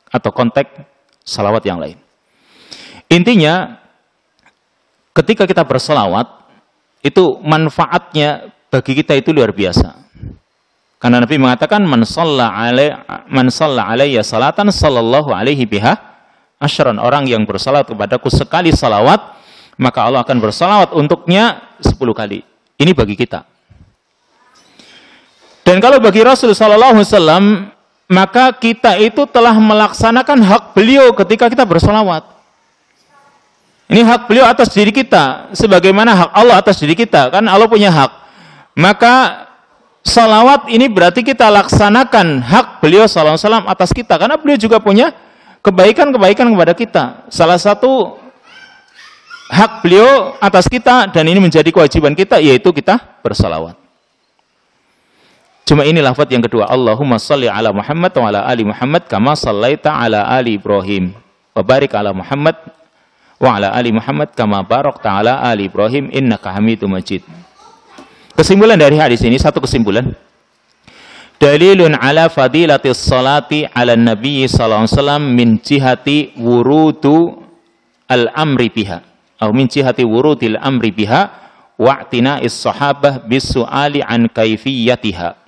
atau konteks salawat yang lain. Intinya, ketika kita bersalawat, itu manfaatnya bagi kita itu luar biasa. Karena Nabi mengatakan, man shalla alayya salatan sallallahu alaihi biha asyran. Orang yang bersalawat kepadaku sekali salawat, maka Allah akan bersalawat untuknya 10 kali. Ini bagi kita. Dan kalau bagi Rasul sallallahu alaihi wasallam, maka kita itu telah melaksanakan hak beliau ketika kita bersalawat. Ini hak beliau atas diri kita, sebagaimana hak Allah atas diri kita. Kan Allah punya hak. Maka salawat ini berarti kita laksanakan hak beliau sallallahu alaihi wasallam atas kita. Karena beliau juga punya kebaikan-kebaikan kepada kita. Salah satu hak beliau atas kita, dan ini menjadi kewajiban kita, yaitu kita bersalawat. Cuma ini lafaz yang kedua, Allahumma shalli ala Muhammad wa ala ali Muhammad kama shallaita ala ali Ibrahim wa barik ala Muhammad wa ala ali Muhammad kama barakta ala ali Ibrahim innaka Hamidum Majid. Kesimpulan dari hadis ini, satu kesimpulan. Dalilun ala fadilatis salati ala Nabi sallallahu alaihi wasallam min jihati wurudu al-amri biha atau min jihati wurudil amri biha wa'tina'is sahabah bisu'ali an kaifiyatiha.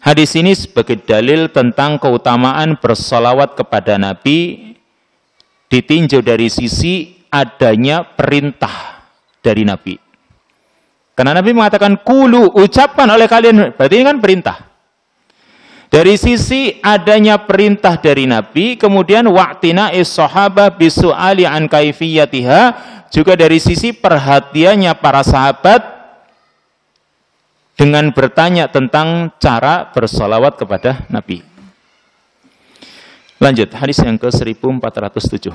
Hadis ini sebagai dalil tentang keutamaan bersalawat kepada Nabi ditinjau dari sisi adanya perintah dari Nabi. Karena Nabi mengatakan kulu, ucapkan oleh kalian, berarti ini kan perintah. Dari sisi adanya perintah dari Nabi, kemudian wa'tina'is sahabah bisu'ali an kaifiyatiha, juga dari sisi perhatiannya para sahabat dengan bertanya tentang cara bersalawat kepada Nabi. Lanjut, hadis yang ke-1407.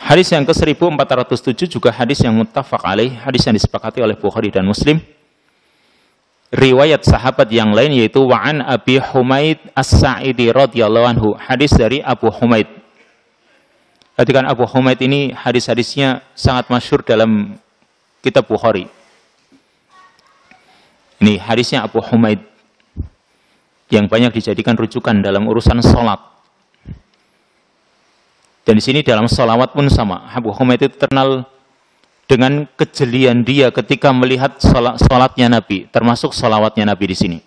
Hadis yang ke-1407 juga hadis yang muttafaq alaih, hadis yang disepakati oleh Bukhari dan Muslim. Riwayat sahabat yang lain yaitu wa'an Abi Humaid As-Sa'idi radhiyallahu anhu, hadis dari Abu Humaid. Ketika Abu Humaid ini hadis-hadisnya sangat masyhur dalam kitab Bukhari. Ini hadisnya Abu Humaid yang banyak dijadikan rujukan dalam urusan salat. Dan di sini dalam salawat pun sama. Abu Humaid itu terkenal dengan kejelian dia ketika melihat salatnya Nabi, termasuk salawatnya Nabi di sini.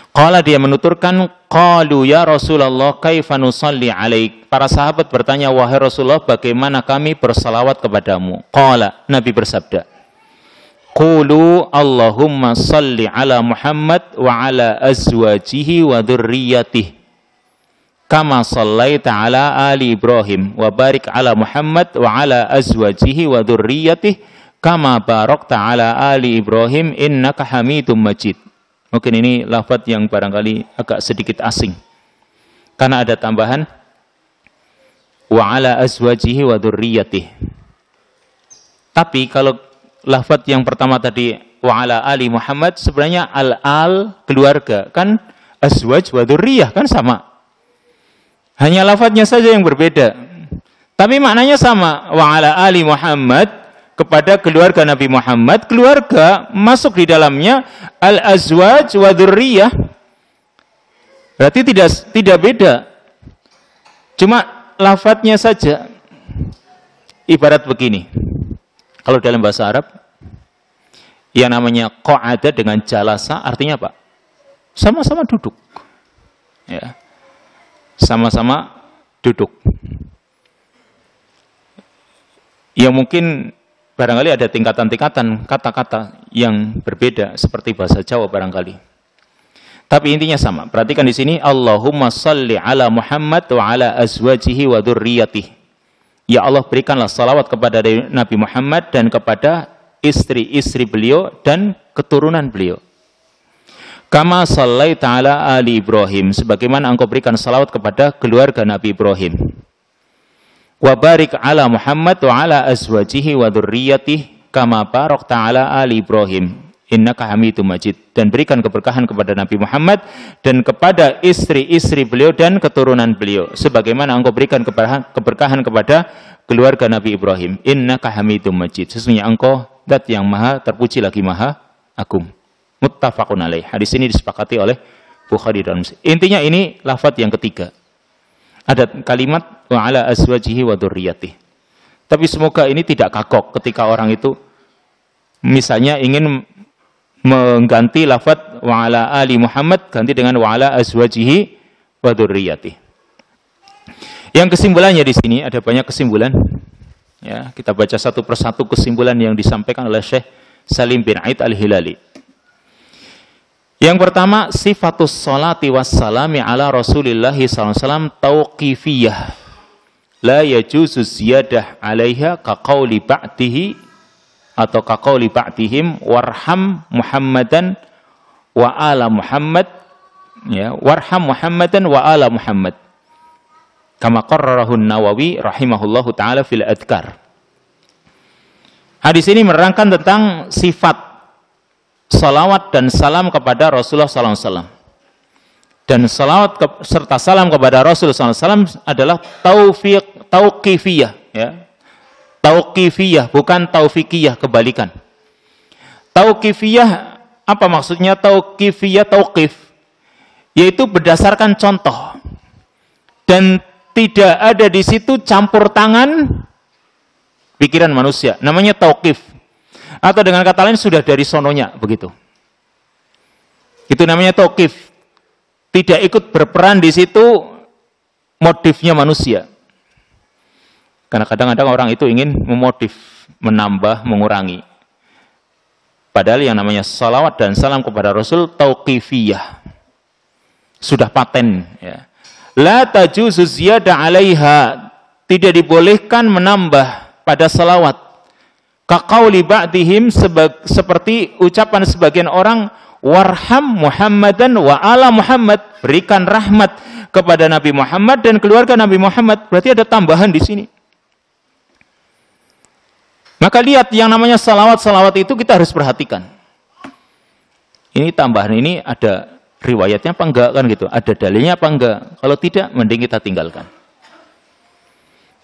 Qala, dia menuturkan, qalu ya Rasulullah kaifa nusalli alaik. Para sahabat bertanya, wahai Rasulullah, bagaimana kami bersalawat kepadamu? Qala, Nabi bersabda, qulu Allahumma salli ala Muhammad wa ala azwajihi wa dhurriyyatihi kama sallaita ala ali Ibrahim wa barik ala Muhammad wa ala azwajihi wa dhurriyyatihi kama barakta ala ali Ibrahim innaka Hamidum Majid. Mungkin ini lafaz yang barangkali agak sedikit asing karena ada tambahan wa ala azwajihi wa dhurriyyatihi. Tapi kalau lafaz yang pertama tadi wa ala ali Muhammad, sebenarnya al keluarga, kan azwaj wa dhurriyyah kan sama. Hanya lafadznya saja yang berbeda. Tapi maknanya sama. Wa ala ali Muhammad, kepada keluarga Nabi Muhammad. Keluarga masuk di dalamnya al-azwaj wa dzurriyyah. Berarti tidak beda. Cuma lafadznya saja. Ibarat begini. Kalau dalam bahasa Arab, yang namanya qa'ada dengan jalasa artinya apa? sama-sama duduk. Ya. Sama-sama duduk. Yang mungkin barangkali ada tingkatan-tingkatan kata-kata yang berbeda seperti bahasa Jawa barangkali. Tapi intinya sama. Perhatikan di sini, Allahumma salli ala Muhammad wa ala azwajihi wa dzurriyyatihi. Ya Allah, berikanlah salawat kepada Nabi Muhammad dan kepada istri-istri beliau dan keturunan beliau. Kama sallaita ala ali Ibrahim, sebagaimana engkau berikan salawat kepada keluarga Nabi Ibrahim. Wa barik ala Muhammad wa ala azwajihi wa dzurriyyatihi kama barakta ala ali Ibrahim innaka Hamidum Majid, dan berikan keberkahan kepada Nabi Muhammad dan kepada istri-istri beliau dan keturunan beliau sebagaimana engkau berikan keberkahan kepada keluarga Nabi Ibrahim. Innaka Hamidum Majid, sesungguhnya engkau zat yang maha terpuji lagi maha agung. Muttafaqun alaih. Hadis ini disepakati oleh Bukhari dan Muslim. Intinya ini lafaz yang ketiga. Ada kalimat wa ala azwajihi wa dzurriyyatihi. Tapi semoga ini tidak kagok ketika orang itu misalnya ingin mengganti lafaz wa ala ali Muhammad ganti dengan wa ala azwajihi wa dzurriyyatihi. Yang kesimpulannya di sini ada banyak kesimpulan. Ya, kita baca satu persatu kesimpulan yang disampaikan oleh Syekh Salim bin Aid Al-Hilali. Yang pertama, sifatus salati wassalami ala Rasulillahi SAW tauqifiyah. La yajuzu ziyadah alaiha kaqauli ba'dihi atau kaqauli ba'dihim warham Muhammadan wa ala Muhammad, ya, warham Muhammadan wa ala Muhammad. Kama qarrarahu Nawawi rahimahullahu taala fil adhkar. Hadis ini menerangkan tentang sifat salawat dan salam kepada Rasulullah SAW. Dan salawat serta salam kepada Rasulullah SAW adalah tauqifiyah, ya. Tauqifiyah, bukan taufikiyah, kebalikan. Tauqifiyah, apa maksudnya tauqifiyah, tauqif? Yaitu berdasarkan contoh. Dan tidak ada di situ campur tangan pikiran manusia. Namanya tauqif. Atau dengan kata lain sudah dari sononya, begitu. Itu namanya tauqif. Tidak ikut berperan di situ motifnya manusia. Karena kadang-kadang orang itu ingin memodif, menambah, mengurangi. Padahal yang namanya salawat dan salam kepada Rasul tauqifiyah. Sudah paten, ya. La tajuzu ziyadah alaiha, tidak dibolehkan menambah pada salawat. Kaqauli ba'dihim, seperti ucapan sebagian orang, warham Muhammadan wa ala Muhammad, berikan rahmat kepada Nabi Muhammad dan keluarga Nabi Muhammad. Berarti ada tambahan di sini. Maka lihat yang namanya salawat itu kita harus perhatikan. Ini tambahan ini ada riwayatnya apa enggak kan gitu? Ada dalilnya apa enggak? Kalau tidak, mending kita tinggalkan.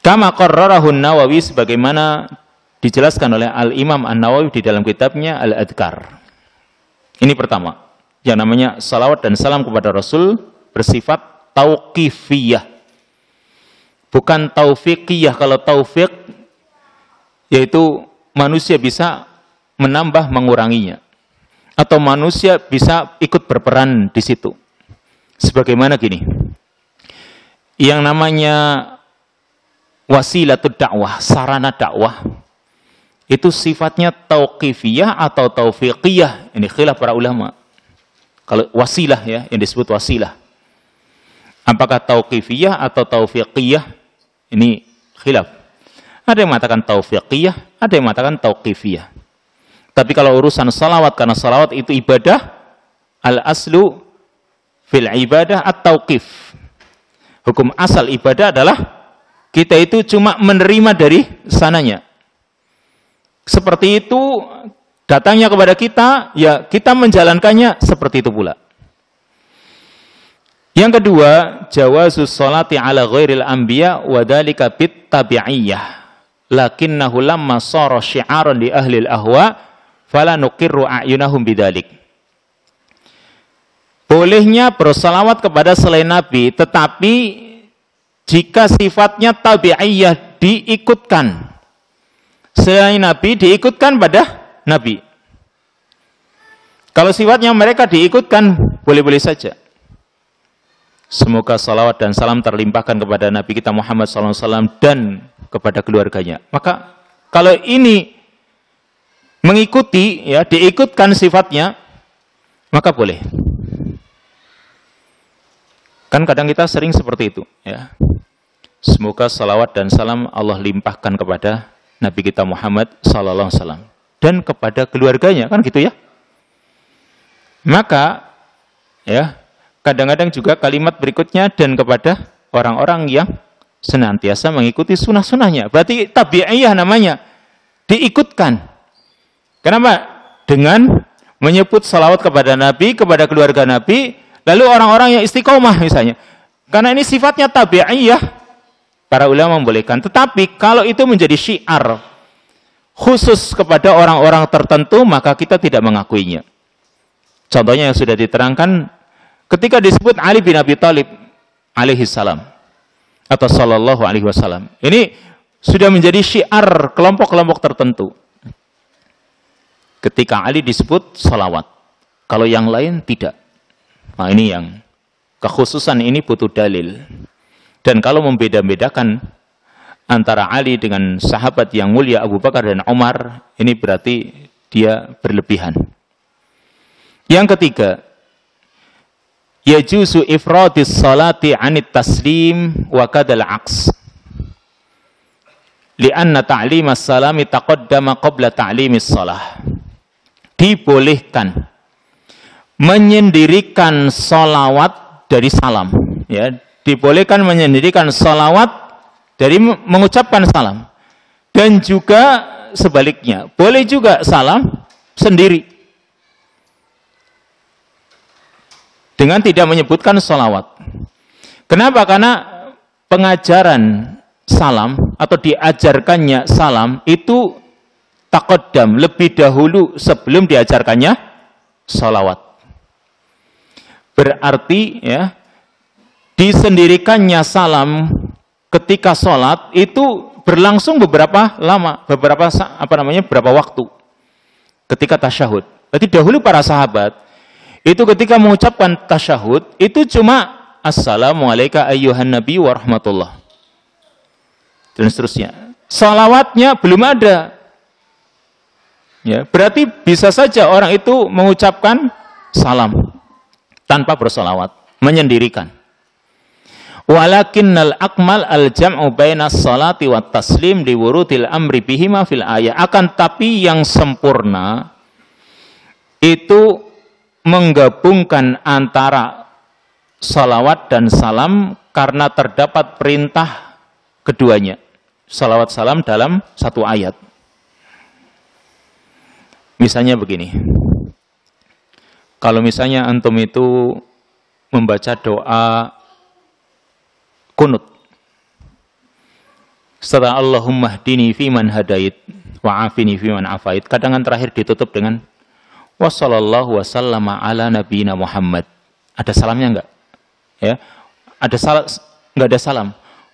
Kama qarrarahu Nawawi, sebagaimana dijelaskan oleh Al-Imam An-Nawawi di dalam kitabnya Al-Adhkar. Ini pertama, yang namanya salawat dan salam kepada Rasul bersifat tauqifiyah, bukan taufiqiyah. Kalau taufiq, yaitu manusia bisa menambah menguranginya, atau manusia bisa ikut berperan di situ. Sebagaimana gini, yang namanya wasilatul dakwah, sarana dakwah, itu sifatnya tauqifiyah atau taufiqiyah. Ini khilaf para ulama. Kalau wasilah, ya, yang disebut wasilah, apakah tauqifiyah atau taufiqiyah? Ini khilaf. Ada yang mengatakan taufiqiyah, ada yang mengatakan tauqifiyah. Tapi kalau urusan salawat, karena salawat itu ibadah, al-aslu fil ibadah at-tauqif. Hukum asal ibadah adalah kita itu cuma menerima dari sananya. Seperti itu datangnya kepada kita, ya kita menjalankannya seperti itu pula. Yang kedua, jawazus sholati ala ghairil anbiya wa dzalika bit tabi'iyah. Lakinnahu lamma sara syi'aran li ahli al-ahwa fala nuqirru a'yunahum bidzalik. Bolehnya bersalawat kepada selain Nabi, tetapi jika sifatnya tabi'iyah, diikutkan. Selain Nabi diikutkan pada Nabi. Kalau sifatnya mereka diikutkan, boleh-boleh saja. Semoga salawat dan salam terlimpahkan kepada Nabi kita Muhammad SAW dan kepada keluarganya. Maka kalau ini mengikuti, ya, diikutkan sifatnya, maka boleh. Kan kadang kita sering seperti itu, ya. Semoga salawat dan salam Allah limpahkan kepada Nabi kita Muhammad SAW dan kepada keluarganya, kan gitu ya. Maka, ya, kadang-kadang juga kalimat berikutnya dan kepada orang-orang yang senantiasa mengikuti sunnah-sunnahnya. Berarti tabi'iyah namanya, diikutkan. Kenapa? Dengan menyebut salawat kepada Nabi, kepada keluarga Nabi, lalu orang-orang yang istiqomah misalnya. Karena ini sifatnya tabi'iyah, para ulama membolehkan. Tetapi kalau itu menjadi syiar khusus kepada orang-orang tertentu, maka kita tidak mengakuinya. Contohnya yang sudah diterangkan ketika disebut Ali bin Abi Thalib alaihi salam atau sallallahu alaihi wasallam. Ini sudah menjadi syiar kelompok-kelompok tertentu. Ketika Ali disebut salawat, kalau yang lain tidak. Nah, ini yang kekhususan ini butuh dalil. Dan kalau membeda-bedakan antara Ali dengan sahabat yang mulia Abu Bakar dan Umar, ini berarti dia berlebihan. Yang ketiga, yajuzu ifradis salati anit taslim wa kadal aqs. Lianna ta'limas salami taqaddama qabla ta'limis salah. Dibolehkan menyendirikan salawat dari salam, ya. Dibolehkan menyendirikan salawat dari mengucapkan salam. Dan juga sebaliknya, boleh juga salam sendiri dengan tidak menyebutkan salawat. Kenapa? Karena pengajaran salam atau diajarkannya salam itu taqaddam, lebih dahulu sebelum diajarkannya salawat. Berarti, ya, disendirikannya salam ketika sholat itu berlangsung beberapa lama, beberapa waktu ketika tasyahud. Berarti dahulu para sahabat itu ketika mengucapkan tasyahud itu cuma assalamualaikum ayyuhan nabi wa rahmatullah dan seterusnya. Salawatnya belum ada. Ya, berarti bisa saja orang itu mengucapkan salam tanpa bersalawat, menyendirikan. Walakinnal akmal al-jam'u bainas salati wat taslim liwurudil amri bihima fil ayat. Akan tapi yang sempurna itu menggabungkan antara salawat dan salam karena terdapat perintah keduanya. Salawat salam dalam satu ayat. Misalnya begini. Kalau misalnya antum itu membaca doa kunut setelah Allahumma hdini fiman hadait wa afini fiman afait, kadang terakhir ditutup dengan wa sallallahu wasallama ala nabiyina Muhammad. Ada salamnya enggak? Ya. Ada salam, enggak ada salam.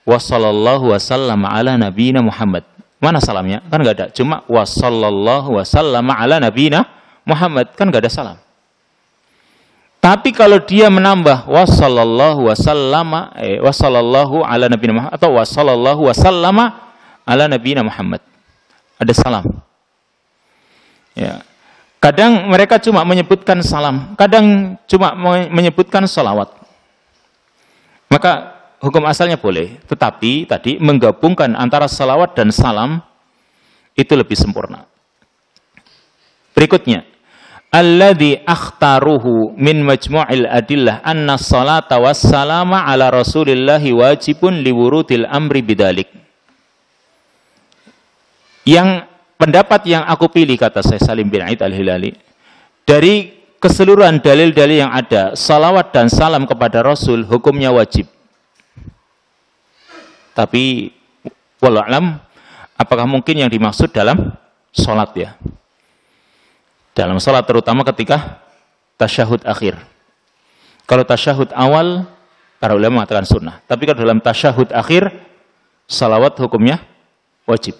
Wa sallallahu wasallama ala nabiyina Muhammad. Mana salamnya? Kan enggak ada. Cuma wa sallallahu wasallama ala nabiyina Muhammad, kan enggak ada salam. Tapi kalau dia menambah wassallallahu wasallama wassallallahu ala nabiyina Muhammad atau wassallallahu wasallama ala nabiyina Muhammad, ada salam. Ya. Kadang mereka cuma menyebutkan salam, kadang cuma menyebutkan salawat. Maka hukum asalnya boleh, tetapi tadi menggabungkan antara salawat dan salam itu lebih sempurna. Berikutnya, alladzi akhtaruhu min majmu'il adillah anna salata wassalama ala rasulillahi wajibun liwurudil amri bidalik. Yang pendapat yang aku pilih, kata Syekh Salim bin Aid Al-Hilali, dari keseluruhan dalil-dalil yang ada, salawat dan salam kepada Rasul hukumnya wajib. Tapi wallahu a'lam, apakah mungkin yang dimaksud dalam salat, ya? Dalam salat terutama ketika tasyahud akhir. Kalau tasyahud awal, para ulama mengatakan sunnah. Tapi kalau dalam tasyahud akhir, salawat hukumnya wajib.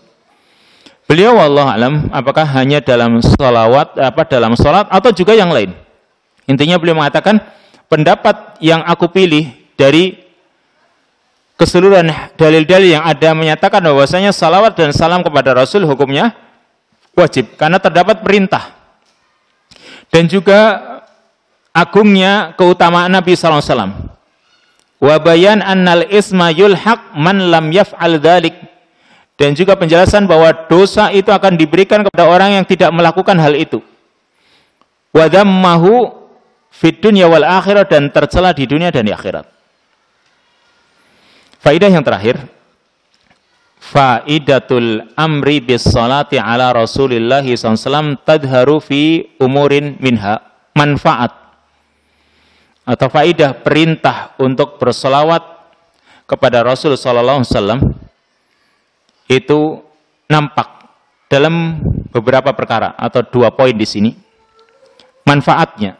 Beliau wallahu alam apakah hanya dalam salawat dalam salat atau juga yang lain. Intinya beliau mengatakan pendapat yang aku pilih dari keseluruhan dalil-dalil yang ada menyatakan bahwasanya salawat dan salam kepada Rasul hukumnya wajib karena terdapat perintah. Dan juga agungnya keutamaan Nabi sallallahu alaihi wasallam. Wa bayan annal isma yulhaq man lam yaf'al dzalik. Dan juga penjelasan bahwa dosa itu akan diberikan kepada orang yang tidak melakukan hal itu. Wa dhammahu fid dunya wal akhirah, dan tercela di dunia dan di akhirat. Faidah yang terakhir, faidatul amri bis salati ala Rasulillah SAW tadharu fi umurin minha, manfaat atau faidah perintah untuk berselawat kepada Rasul sallallahu alaihi wasallam itu nampak dalam beberapa perkara atau 2 poin di sini. Manfaatnya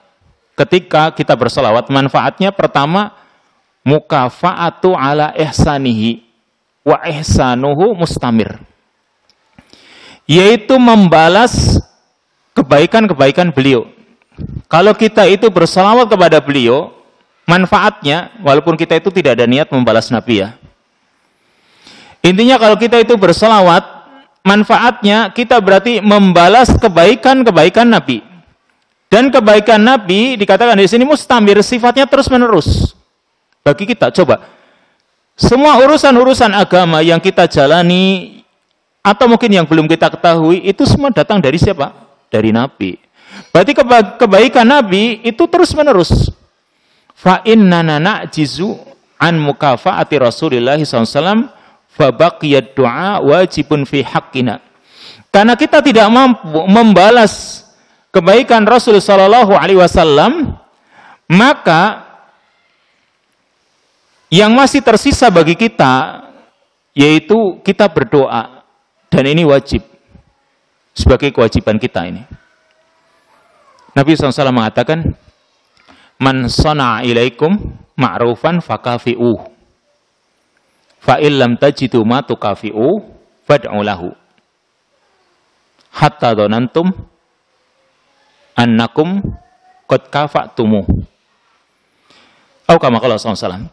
ketika kita berselawat, manfaatnya pertama mukafa'atu ala ihsanihi wa ihsanuhu mustamir, yaitu membalas kebaikan-kebaikan beliau. Kalau kita itu berselawat kepada beliau, manfaatnya walaupun kita itu tidak ada niat membalas Nabi ya. Intinya kalau kita itu berselawat, manfaatnya kita berarti membalas kebaikan-kebaikan Nabi. Dan kebaikan Nabi dikatakan di sini mustamir, sifatnya terus-menerus. Bagi kita, coba. Semua urusan-urusan agama yang kita jalani, atau mungkin yang belum kita ketahui, itu semua datang dari siapa? Dari Nabi. Berarti kebaikan Nabi itu terus-menerus. Fa innana na'jizu an mukafaati Rasulillah SAW fabaqiyad du'a wajibun fi haqqina. Karena kita tidak mampu membalas kebaikan Rasul sallallahu alaihi wasallam, maka yang masih tersisa bagi kita yaitu kita berdoa, dan ini wajib sebagai kewajiban kita ini. Nabi SAW mengatakan, man sana'a ilaikum ma'rufan fakafi'uh fa illam tajidu ma tukafi'u fad'u lahu hatta dhanantum annakum qad kafa'tumu. Atau kama qala sallallahu alaihi wasallam,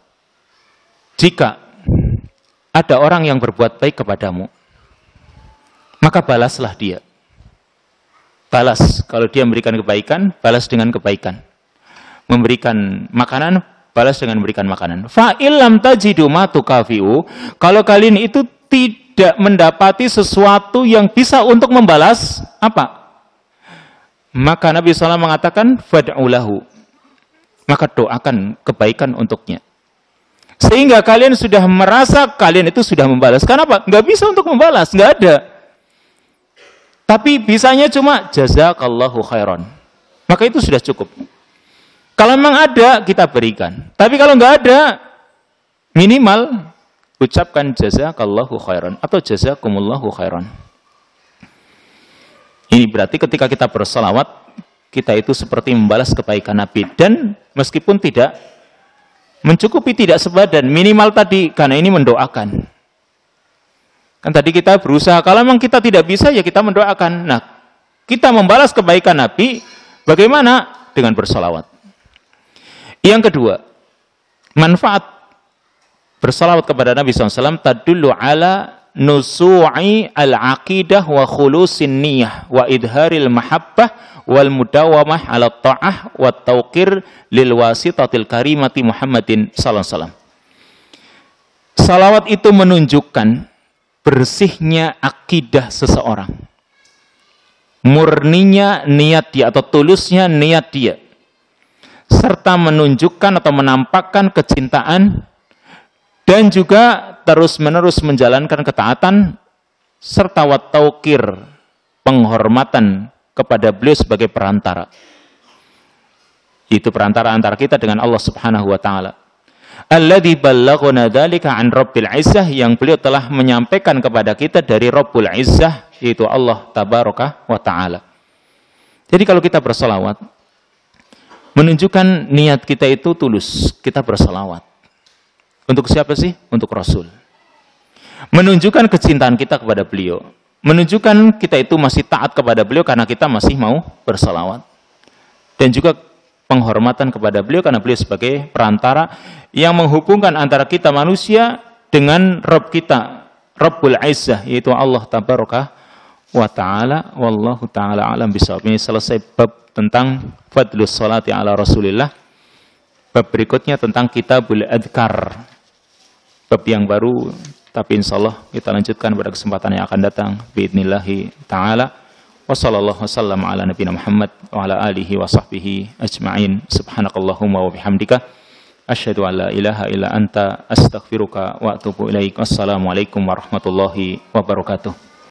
jika ada orang yang berbuat baik kepadamu, maka balaslah dia. Balas, kalau dia memberikan kebaikan, balas dengan kebaikan. Memberikan makanan, balas dengan memberikan makanan. Fa illam tajidu ma tukafi'u, kalau kalian itu tidak mendapati sesuatu yang bisa untuk membalas, apa? Maka Nabi SAW mengatakan fad'u lahu, maka doakan kebaikan untuknya. Sehingga kalian sudah merasa kalian itu sudah membalas. Kenapa? Nggak bisa untuk membalas, nggak ada. Tapi bisanya cuma jazakallahu khairan. Maka itu sudah cukup. Kalau memang ada, kita berikan. Tapi kalau nggak ada, minimal ucapkan jazakallahu khairan atau jazakumullahu khairan. Ini berarti ketika kita berselawat, kita itu seperti membalas kebaikan Nabi. Dan meskipun tidak mencukupi, tidak sebadan, minimal tadi, karena ini mendoakan. Kan tadi kita berusaha, kalau memang kita tidak bisa, ya kita mendoakan. Nah, kita membalas kebaikan Nabi, bagaimana? Dengan berselawat. Yang kedua, manfaat bersalawat kepada Nabi SAW tadullu ala nusu'i al-aqidah wa khulusin niyah wa idharil mahabbah wal mudawamah ala ta'ah wa tawqir lil wasitatil karimati Muhammadin sallallahu alaihi wasallam. Salawat itu menunjukkan bersihnya akidah seseorang, murninya niat dia atau tulusnya niat dia, serta menunjukkan atau menampakkan kecintaan dan juga terus-menerus menjalankan ketaatan serta wattaukir, penghormatan kepada beliau sebagai perantara. Itu perantara antara kita dengan Allah Subhanahu wa taala. Alladzi ballaghana dzalika an Rabbil Izzah, yang beliau telah menyampaikan kepada kita dari Rabbul Izzah, yaitu Allah Tabaraka wa taala. Jadi kalau kita berselawat, menunjukkan niat kita itu tulus, kita berselawat. Untuk siapa sih? Untuk Rasul. Menunjukkan kecintaan kita kepada beliau. menunjukkan kita itu masih taat kepada beliau karena kita masih mau bersalawat. Dan juga penghormatan kepada beliau karena beliau sebagai perantara yang menghubungkan antara kita manusia dengan Rabb kita, Rabbul Izzah, yaitu Allah Tabaraka wa Ta'ala. Wallahu ta'ala alam bisawab. Ini selesai bab tentang fadlus salati ala Rasulillah. Bab berikutnya tentang Kitabul Adhkar, bab yang baru, tapi insyaallah kita lanjutkan pada kesempatan yang akan datang biidnillahi ta'ala. Wa sallallahu wasallam ala nabiyina Muhammad wa ala alihi wa sahbihi ajma'in. Subhanakallahumma wa bihamdika asyhadu an la ilaha illa anta astaghfiruka wa atubu ilaik. Wassalamualaikum warahmatullahi wabarakatuh.